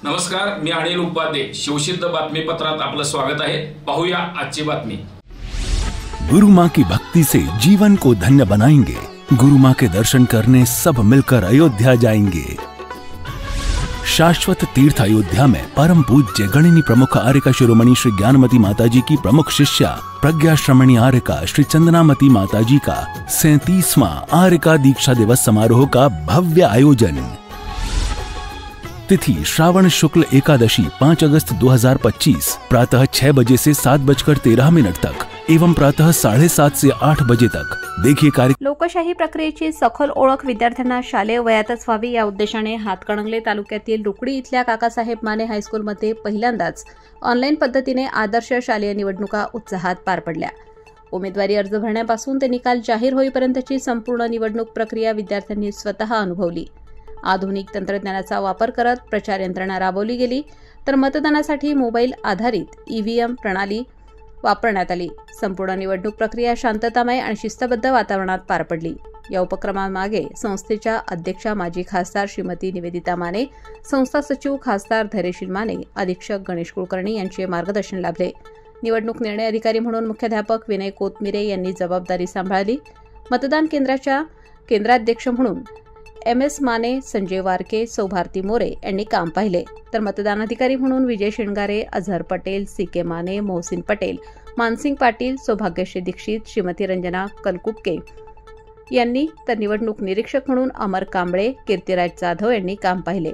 नमस्कार, मी अनिल उपाध्ये. शिवसिद्ध बातमीपत्रात आपलं स्वागत आहे. पाहूया आजची बातमी. गुरु माँ की भक्ति से जीवन को धन्य बनाएंगे. गुरु माँ के दर्शन करने सब मिलकर अयोध्या जाएंगे. शाश्वत तीर्थ अयोध्या में परम पूज्य गणिनी प्रमुख आर्यका शिरोमणि श्री ज्ञानमती माताजी की प्रमुख शिष्या प्रज्ञा श्रमणी आर्यका श्री चंदनामती माताजी का 37वां आर्यका दीक्षा दिवस समारोह का भव्य आयोजन. तिथि श्रावण शुक्ल एकादशी 5 अगस्त 2025 प्रातः 6 बजे से 7:13 तक एवं प्रातः 7:30 से 8 बजे तक. देखिए कार्यक्रम. लोकशाही प्रक्रियेची सखोल ओळख विद्यार्थ्यांना शालेय वयातच व्हावी या उद्देशाने हातकणंगले तालुक्यातील रुकडी इथल्या काकासाहेब माने हायस्कूलमध्ये पहिल्यांदाच ऑनलाईन पद्धतीने आदर्श शालेय निवडणुका उत्साहात पार पडल्या. उमेदवारी अर्ज भरण्यापासून ते निकाल जाहीर होईपर्यंतची संपूर्ण निवडणूक प्रक्रिया विद्यार्थ्यांनी स्वतः अनुभवली. आधुनिक तंत्रज्ञानाचा वापर करत प्रचार यंत्रणा राबवली गेली, तर मतदानासाठी मोबाईल आधारित ईव्हीएम प्रणाली वापरण्यात आली. संपूर्ण निवडणूक प्रक्रिया शांततामय आणि शिस्तबद्ध वातावरणात पार पडली. या उपक्रमामागे संस्थेच्या अध्यक्षा माजी खासदार श्रीमती निवेदिता माने, संस्था सचिव खासदार धैर्यशील माने, अधीक्षक गणेश कुलकर्णी यांचे मार्गदर्शन लाभले. निवडणूक निर्णय अधिकारी म्हणून मुख्याध्यापक विनय कोतमिरे यांनी जबाबदारी सांभाळली. मतदान केंद्राच्या केंद्राध्यक्ष म्हणून MS माने, संजय वारके, सौ भारती मोरे यांनी काम पाहिले, तर मतदान अधिकारी म्हणून विजय शिणगारे, अझहर पटेल, CK माने, मोहसिन पटेल, मानसिंग पाटील, सौभाग्यश्री दीक्षित, श्रीमती रंजना कलकुपके यांनी, तर निवडणूक निरीक्षक म्हणून अमर कांबळे, कीर्तिराज जाधव यांनी काम पाहिले.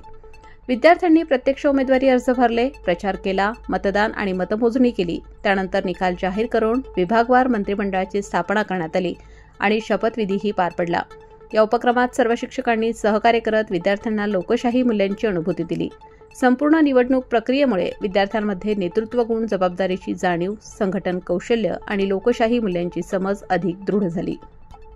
विद्यार्थ्यांनी प्रत्यक्ष उमेदवारी अर्ज भरले, प्रचार केला, मतदान आणि मतमोजणी केली. त्यानंतर निकाल जाहीर करून विभागवार मंत्रिमंडळाची स्थापना करण्यात आली आणि शपथविधीही पार पडला. या उपक्रमात सर्व शिक्षकांनी सहकार्य करत विद्यार्थ्यांना लोकशाही मूल्यांची अनुभूती दिली. संपूर्ण निवडणूक प्रक्रियेमुळे विद्यार्थ्यांमध्ये नेतृत्व गुण, जबाबदारीची जाणीव, संघटन कौशल्य आणि लोकशाही मूल्यांची समज अधिक दृढ झाली.